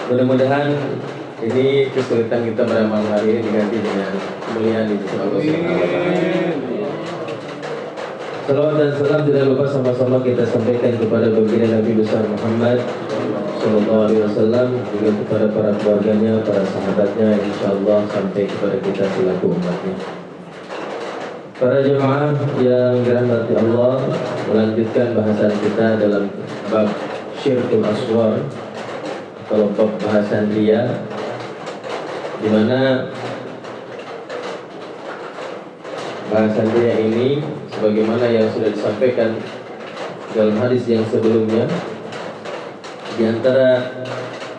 Mudah-mudahan ini kesulitan kita pada malam hari ini diganti dengan kemuliaan di sisi Allah Subhanahu wa taala. Salawat dan salam tidak lupa sama-sama kita sampaikan kepada baginda Nabi besar Muhammad sallallahu alaihi wasallam, juga kepada para keluarganya, para sahabatnya, insyaallah sampai kepada kita selaku umatnya. Para jemaah yang dirahmati Allah, melanjutkan bahasan kita dalam bab Syirkul Asghar, kalau bab bahasan dia, di mana bahasan dia ini sebagaimana yang sudah disampaikan dalam hadis yang sebelumnya, di antara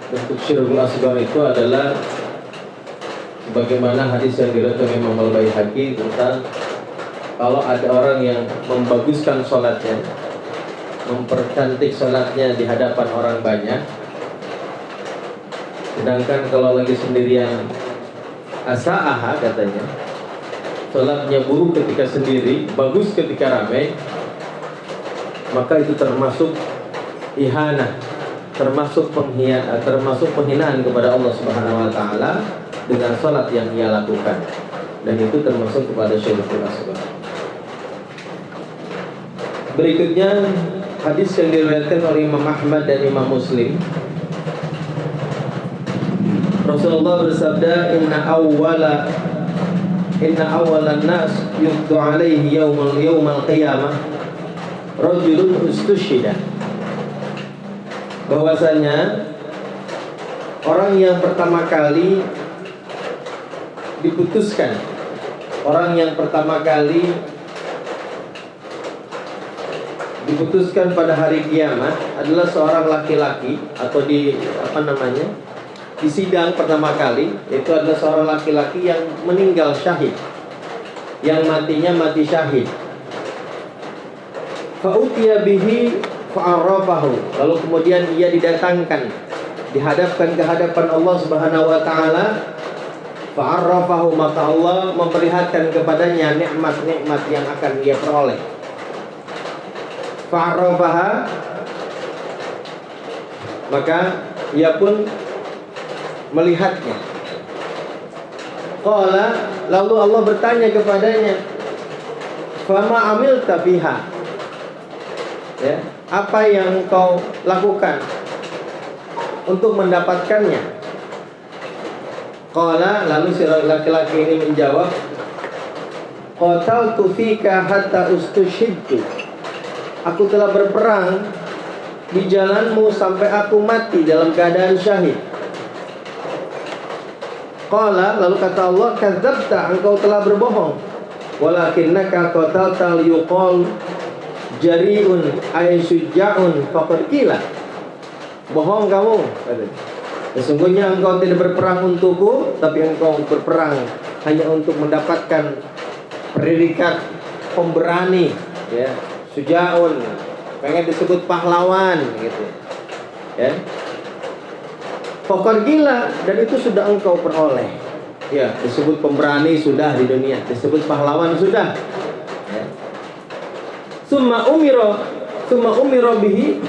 bentuk Syirkul Asghar itu adalah sebagaimana hadis yang diriwayatkan Imam Al-Baihaqi tentang kalau ada orang yang membaguskan sholatnya, mempercantik sholatnya di hadapan orang banyak, sedangkan kalau lagi sendirian asa'aha katanya, sholatnya buruk ketika sendiri, bagus ketika ramai, maka itu termasuk ihanah, termasuk penghinaan kepada Allah Subhanahu wa taala dengan sholat yang ia lakukan, dan itu termasuk kepada Syirkul Asghar. Berikutnya hadis yang diriwayatkan oleh Imam Ahmad dan Imam Muslim. Rasulullah bersabda, Inna awalan nas yuqdu alaihi yawmal qiyamah rajulun ustushhida. Bahwasanya orang yang pertama kali diputuskan, orang yang pertama kali diputuskan pada hari kiamat adalah seorang laki-laki, atau di sidang pertama kali, yaitu adalah seorang laki-laki yang meninggal syahid, yang matinya mati syahid. Fa'utiya bihi fa'arafahu, lalu kemudian ia didatangkan, dihadapkan ke hadapan Allah Subhanahu wa taala. Fa'arafahu, maka Allah memperlihatkan kepadanya nikmat-nikmat yang akan dia peroleh. Fa'arafaha, maka ia pun melihatnya. Qala, lalu Allah bertanya kepadanya, fama amilta fiha, ya, apa yang kau lakukan untuk mendapatkannya? Qala, lalu si laki-laki ini menjawab, qataltu fika hatta ustushhidtu, aku telah berperang di jalanmu sampai aku mati dalam keadaan syahid. Qala, lalu kata Allah, kadzabta, engkau telah berbohong. Walakinnaka qatalta liyuqal jari'un ay syuja'un faqad qila. Bohong kamu. Sesungguhnya engkau tidak berperang untukku, tapi engkau berperang hanya untuk mendapatkan predikat pemberani, ya, syuja'un, pengen disebut pahlawan gitu, ya. Faqad qila, dan itu sudah engkau peroleh. Ya, disebut pemberani sudah di dunia, disebut pahlawan sudah. Ya. Summa umira bihi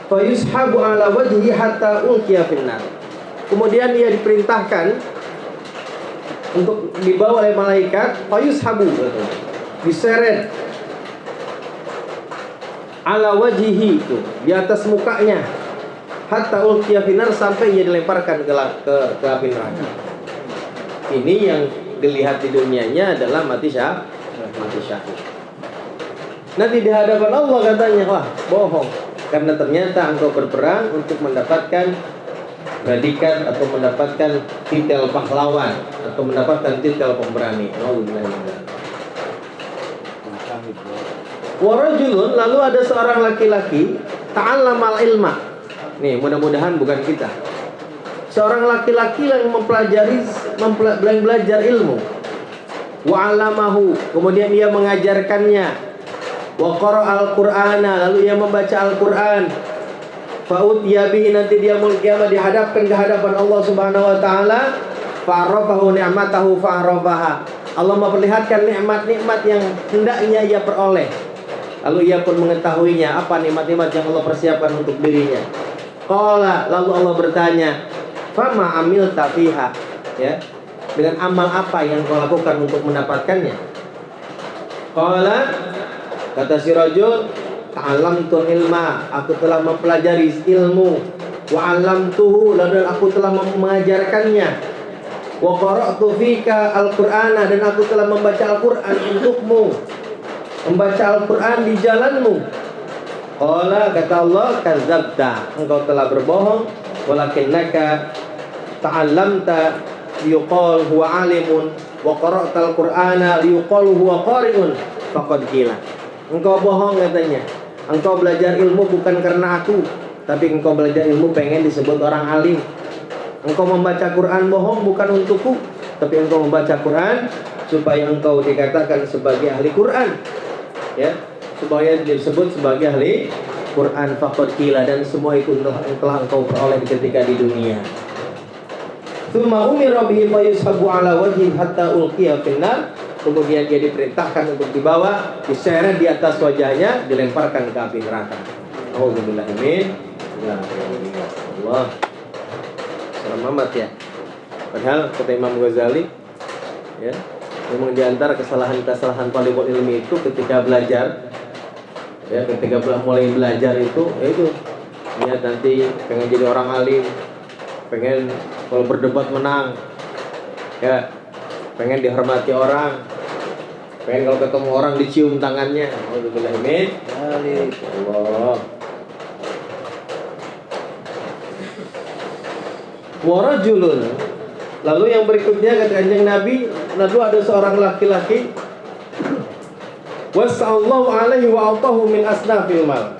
fa yushabu ala wajhi hatta ulqiya finnar. Kemudian ia diperintahkan untuk dibawa oleh malaikat, fa yushabu, diseret ala wajhihi, itu di atas mukanya, hatta ulqiya finnar, sampai ia dilemparkan ke api neraka. Ini yang dilihat di dunianya adalah mati syahid. Nanti di hadapan Allah katanya, wah bohong, karena ternyata engkau berperang untuk mendapatkan predikat atau mendapatkan titel pahlawan atau mendapatkan titel pemberani. Warajulun, lalu ada seorang laki-laki, ta'allamal ilma. Nih, mudah-mudahan bukan kita. Seorang laki-laki yang belajar ilmu. Wa 'allamahu, kemudian ia mengajarkannya. Wa qara'al Qur'ana, lalu ia membaca Al-Qur'an. Fa'utiya bihi, nanti dia yaumul qiyamah dihadapkan ke hadapan Allah Subhanahu wa taala. Fa'arafahu ni'matahu fa'arafaha, Allah memperlihatkan nikmat-nikmat yang hendaknya ia peroleh. Lalu ia pun mengetahuinya, apa nikmat-nikmat yang Allah persiapkan untuk dirinya. Qala, lalu Allah bertanya, fama amilta fiha, ya, dengan amal apa yang kau lakukan untuk mendapatkannya? Qala, kata si rajul, ta'allamtu ilma, aku telah mempelajari ilmu, wa 'allamtuhu, lalu aku telah mengajarkannya, wa qara'tu fika al-Qur'ana, dan aku telah membaca Al-Qur'an untukmu, membaca Al-Qur'an di jalanmu. Qala, kata Allah, kadzabta, engkau telah berbohong, walakinnaka ta'allamta liyuqal huwa alimun wa qara'ta al-Qur'ana liyuqal huwa qari'un faqad qila. Engkau bohong katanya. Engkau belajar ilmu bukan karena aku, tapi engkau belajar ilmu pengen disebut orang alim. Engkau membaca Quran bohong bukan untukku, tapi engkau membaca Quran supaya engkau dikatakan sebagai ahli Quran, ya, supaya disebut sebagai ahli Quran. Faqad qila, dan semua itu telah engkau peroleh ketika di dunia. Tsumma umira bihi fayushabu ala wajhi hatta ulqiya finnar. Kemudian dia diperintahkan untuk dibawa, diseret di atas wajahnya, dilemparkan ke api neraka. Alhamdulillah, amin. Ya Allah, serem amat ya. Padahal kata Imam Ghazali, ya, memang diantara kesalahan-kesalahan talibul ilmi itu ketika belajar, ya, ketika mulai belajar itu, ya itu, ya, nanti pengen jadi orang alim, pengen kalau berdebat menang, ya, pengen dihormati orang, pengen kalau ketemu orang dicium tangannya. Alhamdulillah, amin. Allah. Warajulun, lalu yang berikutnya kata Kanjeng Nabi, lalu ada seorang laki-laki, wasallahu alaihi wa atahu min asnafil mal.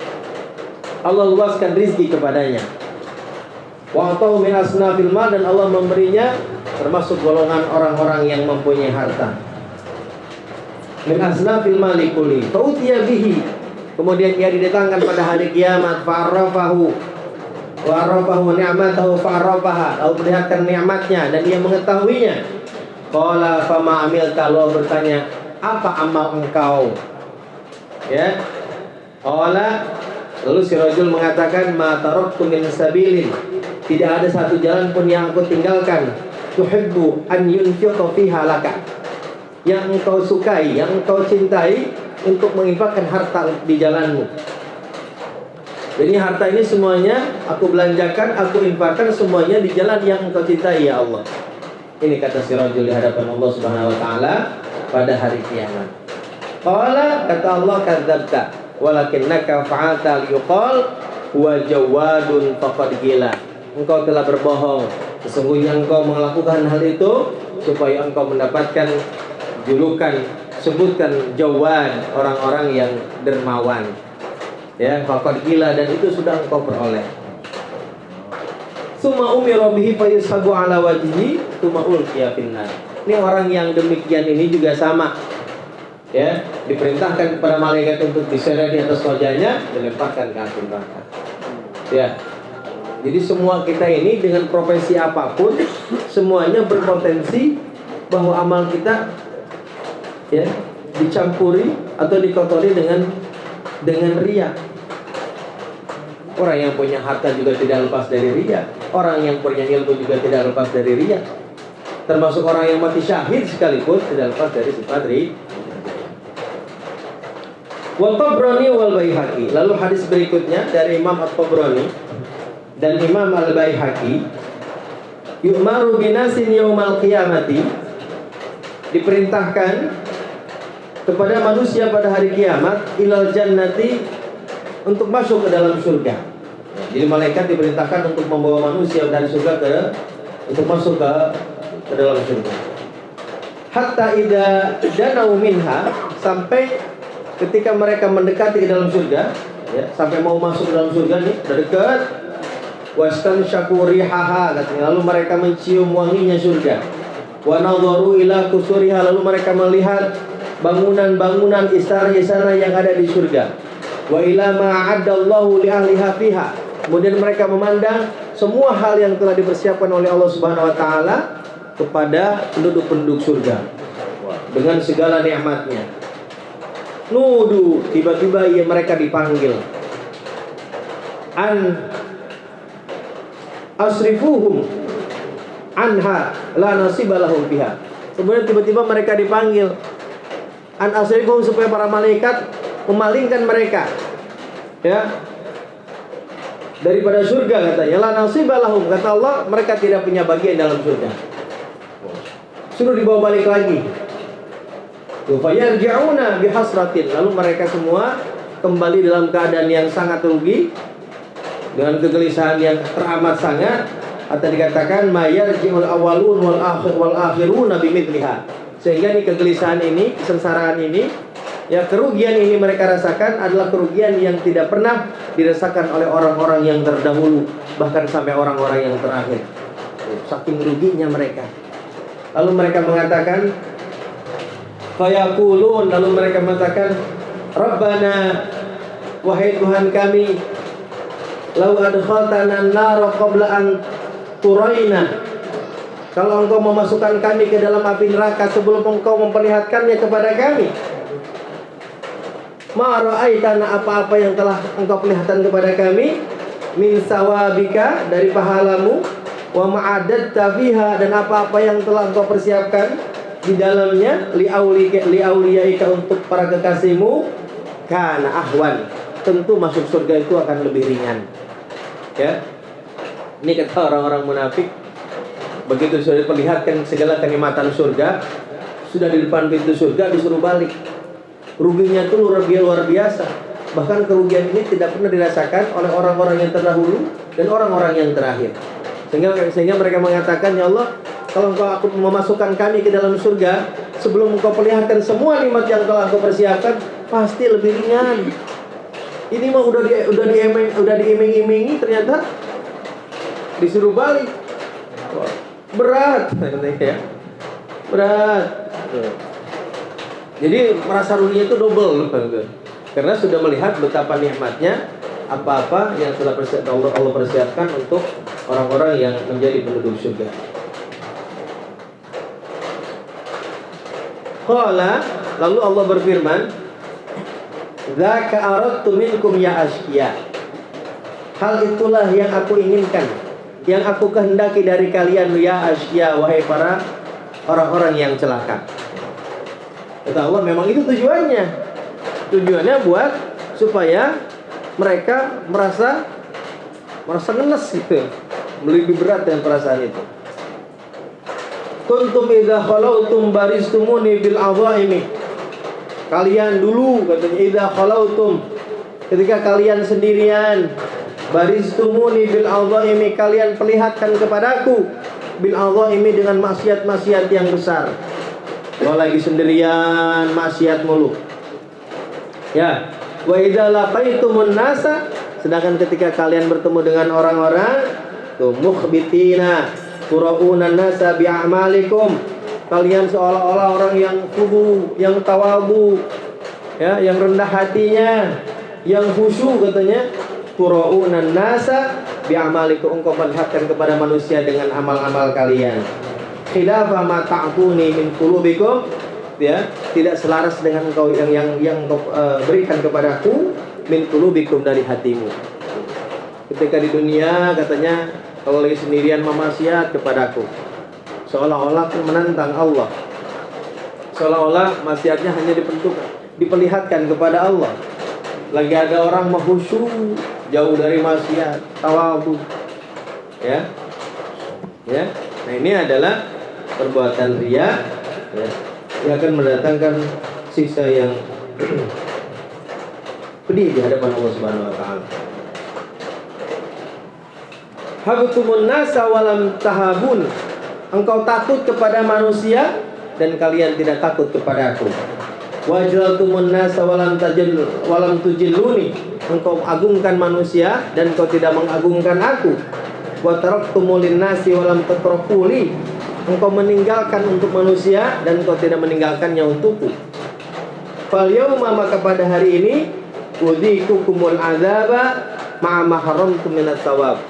Allah luaskan rizki kepadanya. Wa atahu min asnafil mal, dan Allah memberinya termasuk golongan orang-orang yang mempunyai harta. Min asnafil mali kulli fautiya bihi, kemudian ia didatangkan pada hari kiamat, fa'arafahu wa arafahu ni'matahu fa'arafaha, lalu perlihatkan nikmatnya dan ia mengetahuinya. Qala fama amilta, Allah bertanya, apa amal engkau? Ya. Qala, lalu si rajul mengatakan, ma taraktu min sabilin, tidak ada satu jalan pun yang aku tinggalkan, tuhibbu an yunfiqa fiha laka, yang engkau sukai, yang engkau cintai untuk menginfakkan harta di jalanmu. Jadi harta ini semuanya aku belanjakan, aku infakkan semuanya di jalan yang engkau cintai ya Allah. Ini kata si rajul di hadapan Allah Subhanahu wa taala pada hari kiamat. Qala, kata Allah, kadzabta walakinnaka fa'alta liyuqal huwa jawadun faqad qila. Engkau telah berbohong, sesungguhnya engkau melakukan hal itu supaya engkau mendapatkan julukan, sebutkan jawad, orang-orang yang dermawan. Ya, faqad qila, dan itu sudah engkau peroleh. Summa umira bihi fayushabu ala wajhihi summa ulqiya finnar. Ini orang yang demikian ini juga sama. Ya, diperintahkan kepada malaikat untuk diseret di atas wajahnya, dilemparkan ke api neraka. Ya. Jadi semua kita ini dengan profesi apapun, semuanya berpotensi bahwa amal kita, ya, dicampuri atau dikotori dengan riya. Orang yang punya harta juga tidak lepas dari riya. Orang yang punya ilmu juga tidak lepas dari riya. Termasuk orang yang mati syahid sekalipun tidak lepas dari sifat riya. Wa Tabrani wal Baihaqi. Lalu hadis berikutnya dari Imam At-Tabrani dan Imam Al-Baihaqi, yu'maru binasin yaumal qiyamati, diperintahkan kepada manusia pada hari kiamat, ilal jannati, untuk masuk ke dalam surga. Jadi malaikat diperintahkan untuk membawa manusia dari surga untuk masuk ke dalam surga. Hatta idza danau minha, sampai ketika mereka mendekati ke dalam surga, ya, sampai mau masuk ke dalam surga nih, udah dekat. Wastan syakurihaha, katanya, lalu mereka mencium wanginya surga. Wa nadharu ila kusuriha, lalu mereka melihat bangunan-bangunan istana-istana yang ada di surga. Wa ila ma'addallahu li ahliha fiha, kemudian mereka memandang semua hal yang telah dipersiapkan oleh Allah Subhanahu wa taala kepada penduduk-penduduk surga dengan segala nikmatnya. Nudu, tiba-tiba mereka dipanggil. asrifuhum anha la nasiba lahum fiha. Kemudian tiba-tiba mereka dipanggil an asrifuhum, supaya para malaikat memalingkan mereka, ya, daripada surga katanya. La nasiba lahum, kata Allah, mereka tidak punya bagian dalam surga. Suruh dibawa balik lagi. Fayarji'una bihasratin, lalu mereka semua kembali dalam keadaan yang sangat rugi, dengan kegelisahan yang teramat sangat. Atau dikatakan mayarji'ul awalun wal akhiruna bimithliha. Sehingga ini kegelisahan ini, kesengsaraan ini, ya, kerugian ini mereka rasakan adalah kerugian yang tidak pernah dirasakan oleh orang-orang yang terdahulu, bahkan sampai orang-orang yang terakhir. Saking ruginya mereka. Lalu mereka mengatakan, fayaqulun, lalu mereka mengatakan, Rabbana, wahai Tuhan kami, lau adkhaltana an-nara qabla an turaina, kalau engkau memasukkan kami ke dalam api neraka sebelum engkau memperlihatkannya kepada kami, ma ra'aitana, apa-apa yang telah engkau perlihatkan kepada kami, min sawabika, dari pahalamu, wa ma'adatta fiha, dan apa-apa yang telah engkau persiapkan di dalamnya, liauliyaika, untuk para kekasihmu, kana ahwan, tentu masuk surga itu akan lebih ringan. Ya, ini kata orang-orang munafik. Begitu sudah diperlihatkan segala kenikmatan surga, sudah di depan pintu surga, disuruh balik. Ruginya itu luar biasa. Bahkan kerugian ini tidak pernah dirasakan oleh orang-orang yang terdahulu dan orang-orang yang terakhir. Sehingga mereka mengatakan, ya Allah, kalau engkau aku memasukkan kami ke dalam surga sebelum engkau perlihatkan semua nikmat yang telah engkau persiapkan, pasti lebih ringan. Ini mah udah diiming-imingi, ternyata disuruh balik. Berat, ya. Berat. Jadi merasa ruginya itu double, karena sudah melihat betapa nikmatnya apa-apa yang telah Allah persiapkan untuk orang-orang yang menjadi penduduk surga. Qala, lalu Allah berfirman, dzaka aradtu minkum ya asqiya, hal itulah yang aku inginkan, yang aku kehendaki dari kalian, ya asqiya, wahai para orang-orang yang celaka. Kata Allah, memang itu tujuannya. Tujuannya buat supaya mereka merasa ngenes gitu, lebih berat dengan perasaan itu. Kuntum idza khalautum baristumuni bil adhaimi, kalian dulu, katanya, idza khalautum, ketika kalian sendirian, baristumuni bil adhaimi, kalian perlihatkan kepadaku, bil adhaimi, dengan maksiat-maksiat yang besar. Kalau lagi sendirian maksiat mulu, ya. Wa idza laqaitumun nasa, sedangkan ketika kalian bertemu dengan orang-orang, tuh mukhbitina turauna nasa bi'amalikum, kalian seolah-olah orang yang khudu, yang tawadhu, ya, yang rendah hatinya, yang khusyuk, katanya, turauna nasa bi'amalikum, engkau perlihatkan kepada manusia dengan amal-amal kalian. Khilafa ma ta'tuni min qulubikum, ya, tidak selaras dengan engkau yang engkau berikan kepadaku, min qulubikum, dari hatimu. Ketika di dunia, katanya, kalau lagi sendirian memaksiat kepadaku, seolah-olah menantang Allah, seolah-olah maksiatnya hanya diperlihatkan kepada Allah. Lagi ada orang khusyuk, jauh dari maksiat, tawadhu, ya. Nah, ini adalah perbuatan riya, ya, yang akan mendatangkan siksa yang pedih di hadapan Allah Subhanahu wa taala. Habtumun nasa walam tahabun, engkau takut kepada manusia dan kalian tidak takut kepada aku. Wajlaltumun nasa walam tujilluni, engkau agungkan manusia dan engkau tidak mengagungkan aku. Wa taraktumulin nasi walam tatrakuli, engkau meninggalkan untuk manusia dan engkau tidak meninggalkannya untukku. Fal yauma, maka pada hari ini, udhikukumul azaba ma'a ma haramtum minat thawab,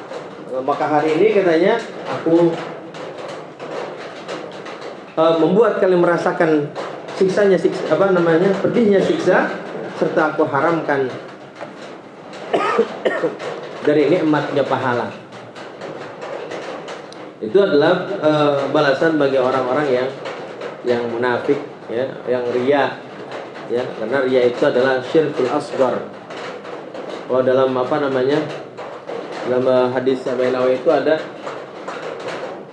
maka hari ini, katanya, aku membuat kalian merasakan pedihnya siksa, serta aku haramkan dari nikmatnya pahala. Itu adalah balasan bagi orang-orang yang munafik, ya, yang riya, ya, karena riya itu adalah syirkul asghar. Kalau dalam dalam hadis Abu Nawawi itu ada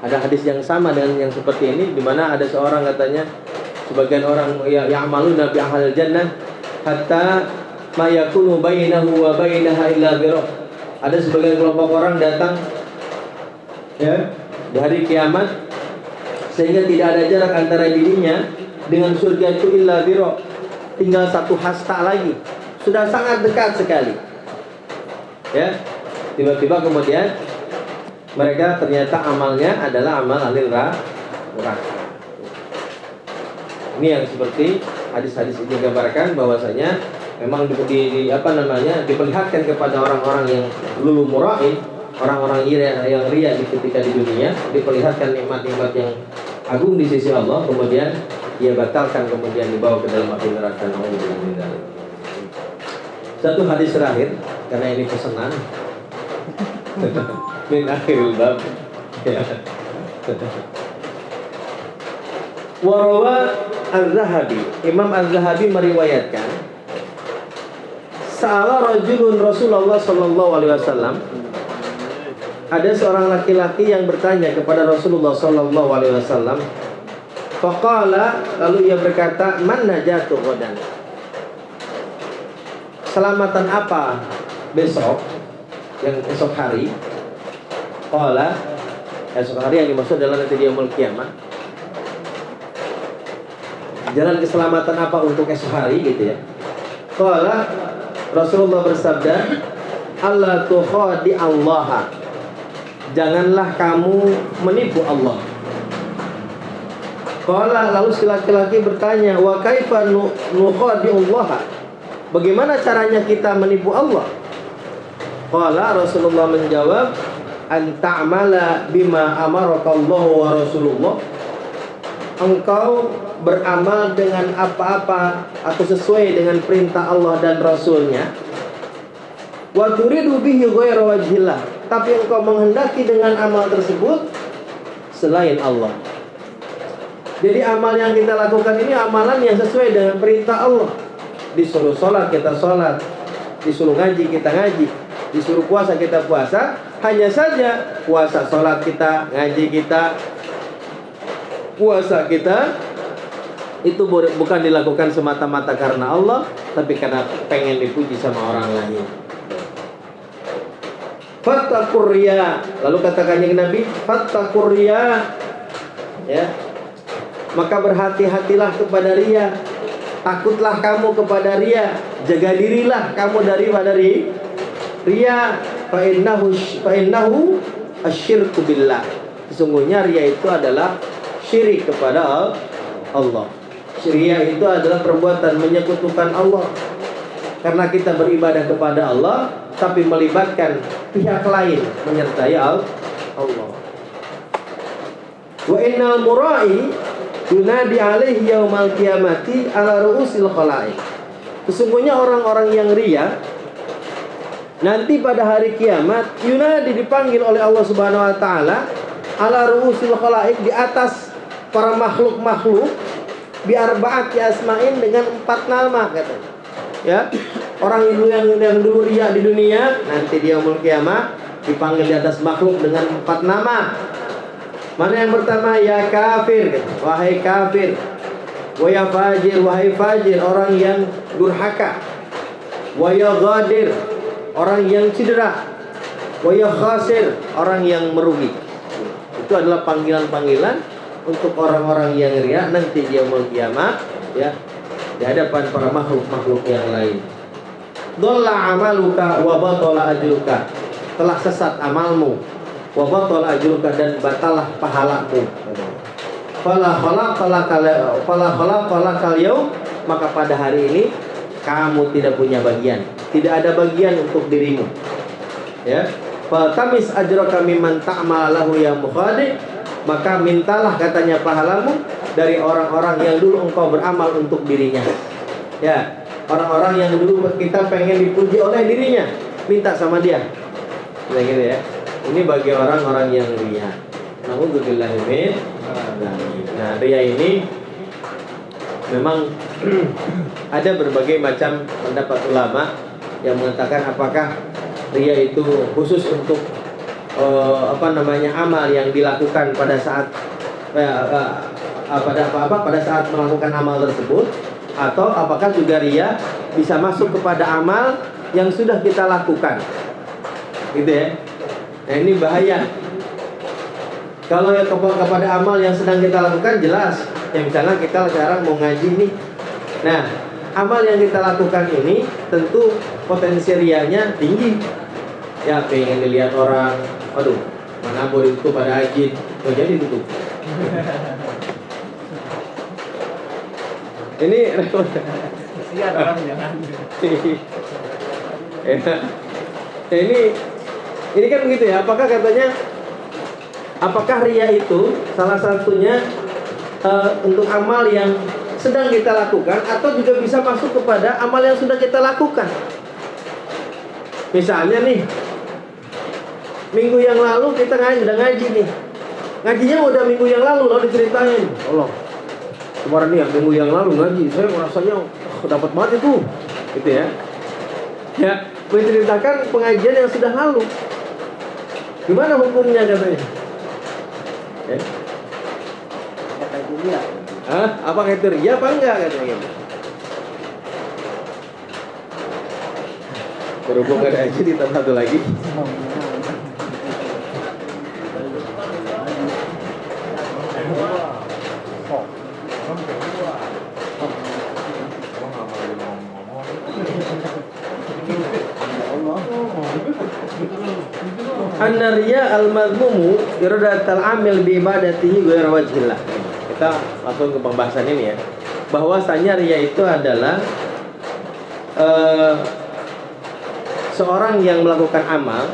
hadis yang sama dengan yang seperti ini, di mana ada seorang katanya, sebagian orang ya'maluna bi ahlil jannah hatta ma yakunu bainahu wa bainaha illa dhira'. Ada sebagian kelompok orang datang, ya, di hari kiamat sehingga tidak ada jarak antara dirinya dengan surga itu illa dhira', tinggal satu hasta lagi, sudah sangat dekat sekali. Ya, tiba-tiba kemudian mereka ternyata amalnya adalah amal ahli neraka. Ini yang seperti hadis-hadis ini gambarkan bahwasanya memang diperlihatkan kepada orang-orang yang lulu murain, orang-orang yang riya ketika di dunia, diperlihatkan nikmat-nikmat yang agung di sisi Allah, kemudian ia batalkan, kemudian dibawa ke dalam api neraka. Satu hadis terakhir, karena ini pesanan min akhiril bab, ya. Warawa Az-Zahabi, Imam Az-Zahabi meriwayatkan, sa'ala rajulun Rasulullah sallallahu alaihi wasallam, ada seorang laki-laki yang bertanya kepada Rasulullah sallallahu alaihi wasallam. Faqala, lalu ia berkata, man najatu ghadan, selamatan apa besok, yang esok hari. Qala, esok hari yang dimaksud adalah nanti yaumul kiamat. Jalan keselamatan apa untuk esok hari, gitu ya. Qala, Rasulullah bersabda, Allah tukhadi Allah, janganlah kamu menipu Allah. Qala, lalu si laki-laki bertanya, wa kaifa nukhadi Allah, bagaimana caranya kita menipu Allah? Qala, Rasulullah menjawab, an ta'mala bima amaraka Allah wa Rasulullah, engkau beramal dengan apa-apa atau sesuai dengan perintah Allah dan Rasulnya. Wa turidu bihi ghaira wajhillah, tapi engkau menghendaki dengan amal tersebut selain Allah. Jadi amal yang kita lakukan ini amalan yang sesuai dengan perintah Allah. Disuruh sholat kita sholat, disuruh ngaji kita ngaji, disuruh puasa kita puasa. Hanya saja puasa, sholat kita, ngaji kita, puasa kita itu bukan dilakukan semata-mata karena Allah, tapi karena pengen dipuji sama orang lain. Fattaqur riya, lalu katakan yang Nabi, fattaqur riya, ya, maka berhati-hatilah kepada riya, takutlah kamu kepada riya, jaga dirilah kamu daripada riya. Fa innahu asyirku billah, sesungguhnya riya itu adalah syirik kepada Allah. Riya itu adalah perbuatan menyekutukan Allah, karena kita beribadah kepada Allah tapi melibatkan pihak lain menyertai Allah. Wa innal murai yunadi alaihi yaumal qiyamati ala ru'usil khalaiq, sesungguhnya orang-orang yang riya nanti pada hari kiamat yunadi dipanggil oleh Allah Subhanahu wa taala ala ru'usil khalaiq, di atas para makhluk-makhluk, bi arba'ati asma'in, dengan 4 nama katanya. Ya, orang yang dulu riya di dunia nanti di yaumul kiamat dipanggil di atas makhluk dengan 4 nama. Mana yang pertama? Ya kafir, wahai kafir. Wa ya fajir, wahai fajir, orang yang durhaka. Wa ya ghadir, orang yang cedera. Wa ya khasir, orang yang merugi. Itu adalah panggilan-panggilan untuk orang-orang yang riya nanti di yaumul kiamat, ya, di hadapan para makhluk-makhluk yang lain. Dhalla amaluka wa batala ajruka, telah sesat amalmu, wa batala ajruka, dan batalah pahalamu. Fala khalaqalakal yaum, maka pada hari ini kamu tidak punya bagian, tidak ada bagian untuk dirimu. Ya, faltamis ajraka mimman ta'mal lahu ya mukhadi, maka mintalah katanya pahalamu dari orang-orang yang dulu engkau beramal untuk dirinya. Ya, orang-orang yang dulu kita pengen dipuji oleh dirinya, minta sama dia. Gitu ya. Ini bagi orang-orang yang riya. Na'udzubillahi min. Nah, riya ini memang ada berbagai macam pendapat ulama yang mengatakan apakah riya itu khusus untuk amal yang dilakukan pada saat pada saat melakukan amal tersebut, atau apakah juga riya bisa masuk kepada amal yang sudah kita lakukan, gitu ya. Nah, ini bahaya. Kalau ya kepada amal yang sedang kita lakukan jelas. Ya misalnya kita sekarang mau ngaji nih. Nah, amal yang kita lakukan ini tentu potensi rianya tinggi. Ya pengen dilihat orang, aduh, mana boleh itu pada haji, oh jadi tutup. Ini kasihan orang jangan. Ini kan begitu ya. Apakah riya itu salah satunya untuk amal yang sedang kita lakukan, atau juga bisa masuk kepada amal yang sudah kita lakukan? Misalnya nih, minggu yang lalu kita udah ngaji nih. Ngajinya udah minggu yang lalu loh, diceritain. Allah, kemarin nih minggu yang lalu ngaji, saya rasanya dapat banget itu, gitu ya. Ya, menceritakan pengajian yang sudah lalu. Gimana hukumnya katanya? Kata itu dia. Apa itu riya apa enggak katanya? Berhubung ada aja ditambah satu lagi. An-riya al-madhmumu iradatul amil bi ibadatihi ghairu wajhillah. Kita langsung ke pembahasan ini ya. Bahwasanya riya itu adalah seorang yang melakukan amal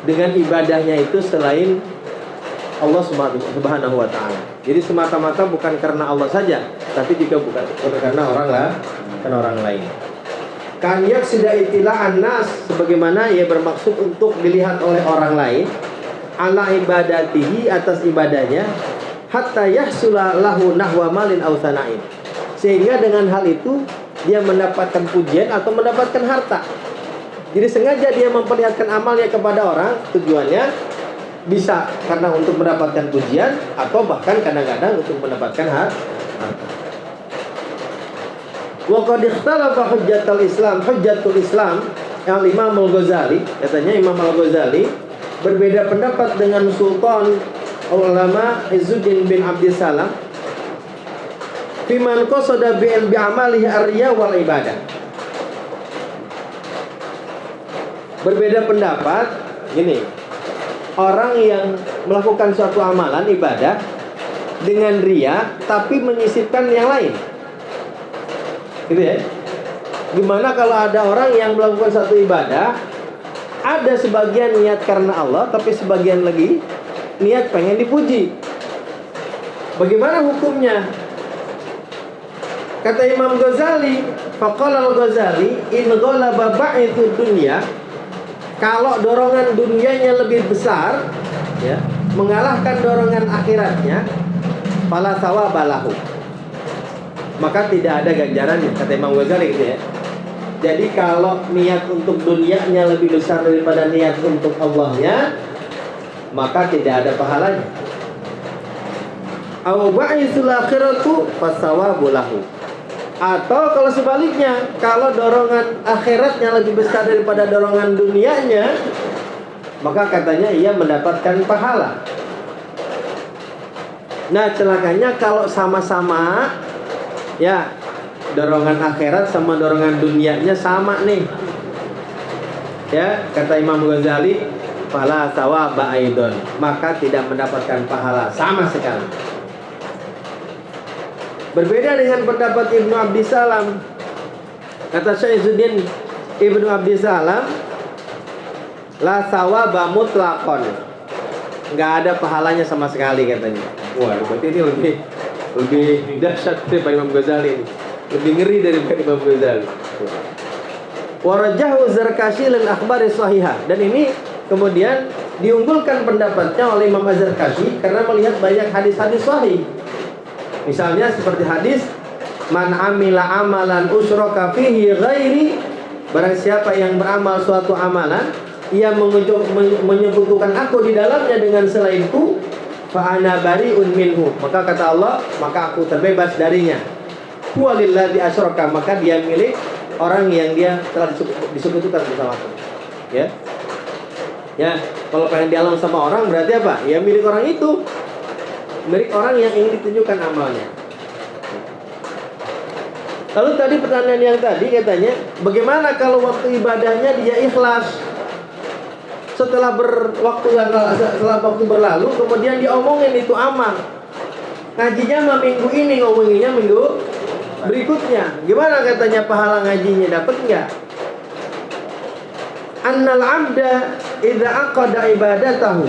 dengan ibadahnya itu selain Allah Subhanahu wa taala. Jadi semata-mata bukan karena Allah saja, tapi juga bukan karena orang lain. Kan yaksida itila'an nas, sebagaimana ia bermaksud untuk dilihat oleh orang lain, ala ibadatihi, atas ibadahnya, hatta yahsula lahu nahwa malin aw sana'in, sehingga dengan hal itu dia mendapatkan pujian atau mendapatkan harta. Jadi sengaja dia memperlihatkan amalnya kepada orang, tujuannya bisa karena untuk mendapatkan pujian, atau bahkan kadang-kadang untuk mendapatkan harta. Wa qad ikhtalafa hujjatul Islam yang Imam Al-Ghazali, katanya Imam Al-Ghazali berbeda pendapat dengan Sultan ulama Izzuddin bin Abdissalam fi man qasada bi amalihi ar-riya wal ibadah. Berbeda pendapat gini, orang yang melakukan suatu amalan ibadah dengan riya tapi menyisipkan yang lain, gitu ya. Gimana kalau ada orang yang melakukan satu ibadah, ada sebagian niat karena Allah, tapi sebagian lagi niat pengen dipuji. Bagaimana hukumnya? Kata Imam Ghazali, faqala al-Ghazali, in ghalaba ba'ithu dunya, kalau dorongan dunianya lebih besar, ya, mengalahkan dorongan akhiratnya, fala thawaba lahu, maka tidak ada ganjarannya, kata Imam Ghazali gitu ya. Jadi kalau niat untuk dunianya lebih besar daripada niat untuk Allahnya, maka tidak ada pahalanya. Aw ba'ithul akhiratu fasawabu lahu. Atau kalau sebaliknya, kalau dorongan akhiratnya lebih besar daripada dorongan dunianya, maka katanya ia mendapatkan pahala. Nah, celakanya kalau sama-sama, ya, dorongan akhirat sama dorongan dunianya sama nih, ya, kata Imam Ghazali, fala thawaba aidon, maka tidak mendapatkan pahala sama sekali. Berbeda dengan pendapat Ibnu Abdissalam. Kata Syekh Izzuddin Ibnu Abdissalam, la thawaba mutlaqon, nggak ada pahalanya sama sekali katanya. Wah, berarti ini lebih dahsyat daripada Imam Ghazali ini. Lebih ngeri daripada Imam Ghazali. Warajahu Zarkashi lil akhbari sahihah, dan ini kemudian diunggulkan pendapatnya oleh Imam Az-Zarkashi karena melihat banyak hadis-hadis sahih. Misalnya seperti hadis man amila amalan usyraka fihi ghairi, barang siapa yang beramal suatu amalan ia menyebutkan aku di dalamnya dengan selainku, fa ana bari'un minhu, maka kata Allah, maka aku terbebas darinya. Walilladzi asyraka, maka dia milik orang yang dia telah disekutukan bersama aku. Ya. Ya, kalau pengen dialam sama orang berarti apa? Ya milik orang itu. Milik orang yang ingin ditunjukkan amalnya. Lalu tadi pertanyaan yang tadi katanya, bagaimana kalau waktu ibadahnya dia ikhlas? Setelah waktu berlalu kemudian diomongin itu amal. Ngajinya mah minggu ini, ngomonginnya minggu berikutnya. Gimana katanya pahala ngajinya, dapat enggak? Annal 'abda idza aqada ibadatahu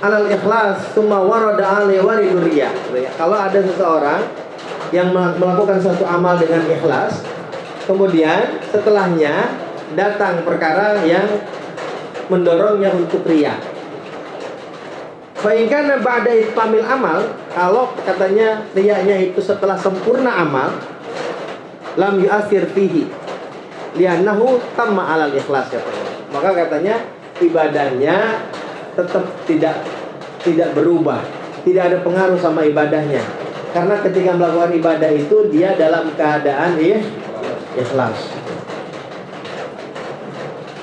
'alal ikhlas tsumma warada 'alaihi waridur riya. Kalau ada seseorang yang melakukan suatu amal dengan ikhlas, kemudian setelahnya datang perkara yang mendorongnya untuk riya. Fa in kana ba'da itmamil amal, kalau katanya riyanya itu setelah sempurna amal, lam yu'athir fihi li'annahu tamma 'alal ikhlas katanya. Maka katanya ibadahnya tetap tidak berubah, tidak ada pengaruh sama ibadahnya. Karena ketika melakukan ibadah itu dia dalam keadaan ikhlas.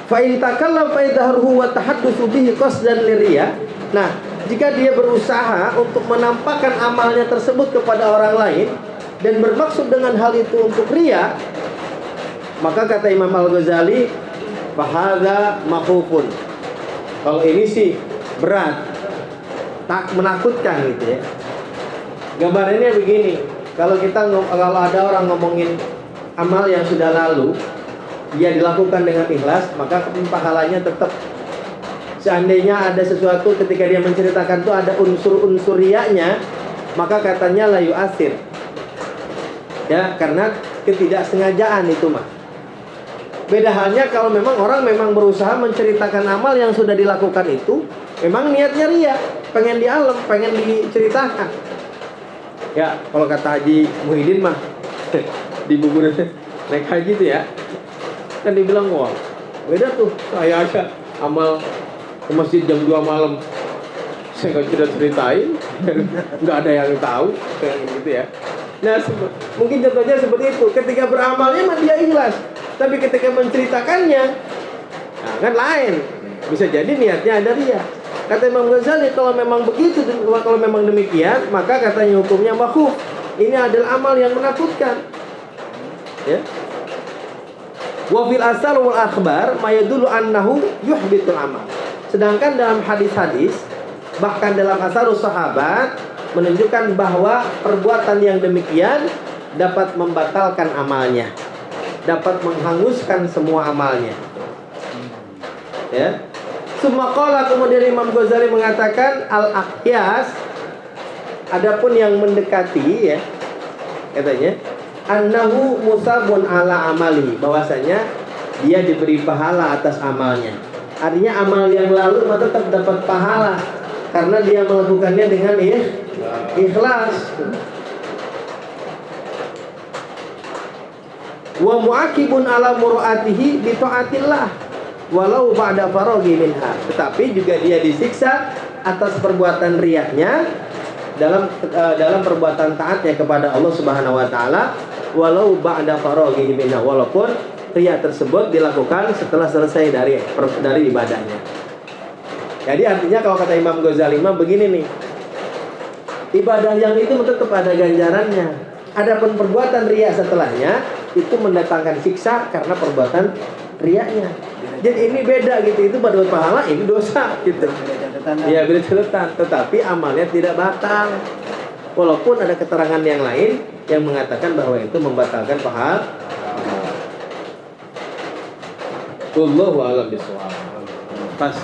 Fa in takallama fa idharuhu wa tahaddutsu bihi qasdan liriya. Nah, jika dia berusaha untuk menampakkan amalnya tersebut kepada orang lain dan bermaksud dengan hal itu untuk riya, maka kata Imam Al-Ghazali, fahadza makhufun. Kalau ini sih berat, tak menakutkan gitu ya. Gambarannya begini, kalau ada orang ngomongin amal yang sudah lalu, dia dilakukan dengan ikhlas, maka pahalanya tetap. Seandainya ada sesuatu ketika dia menceritakan itu ada unsur-unsur riyanya, maka katanya la yu'athir. Ya, karena ketidaksengajaan itu mah. Beda halnya kalau memang orang memang berusaha menceritakan amal yang sudah dilakukan itu, memang niatnya riya, pengen dialam, pengen diceritakan. Ya, kalau kata Haji Muhyiddin mah di buku naik haji itu ya, kan dibilang, wah beda tuh, saya aja amal ke masjid jam 2 malam saya nggak ceritain, nggak ada yang tahu kayak gitu ya. Nah, mungkin contohnya seperti itu. Ketika beramalnya mah dia ikhlas, tapi ketika menceritakannya, nah kan lain. Bisa jadi niatnya ada riya. Kata Imam Ghazali, kalau memang begitu, kalau memang demikian, maka katanya hukumnya makhuf. Ini adalah amal yang menakutkan. Ya. Wa fil asar wal akhbar mayadulu annahu yuhbitul amal. Sedangkan dalam hadis-hadis, bahkan dalam asarus sahabat, menunjukkan bahwa perbuatan yang demikian dapat membatalkan amalnya, dapat menghanguskan semua amalnya. Ya. Sumaqala, kemudian Imam Ghazali mengatakan al-aqyas, adapun yang mendekati ya, katanya annahu musabun ala amali, bahwasanya dia diberi pahala atas amalnya. Artinya amal yang lalu maka tetap dapat pahala karena dia melakukannya dengan ikhlas. Wa mu'aqibun ala mur'atihi bi ta'atillah walau ba'da faraghi minha. Tetapi juga dia disiksa atas perbuatan riyahnya dalam perbuatan taatnya kepada Allah Subhanahu wa taala walau ba'da faraghi minha, walaupun riya tersebut dilakukan setelah selesai dari ibadahnya. Jadi artinya kalau kata Imam Ghazali mah begini nih, ibadah yang itu tetap ada ganjarannya. Adapun perbuatan riya setelahnya itu mendatangkan siksa karena perbuatan riyanya. Jadi ini beda gitu, itu pada pahala, ini dosa gitu. Iya, beda catatan. Tetapi amalnya tidak batal. Walaupun ada keterangan yang lain yang mengatakan bahwa itu membatalkan pahala. Wallahu a'lam bishawab. Pas.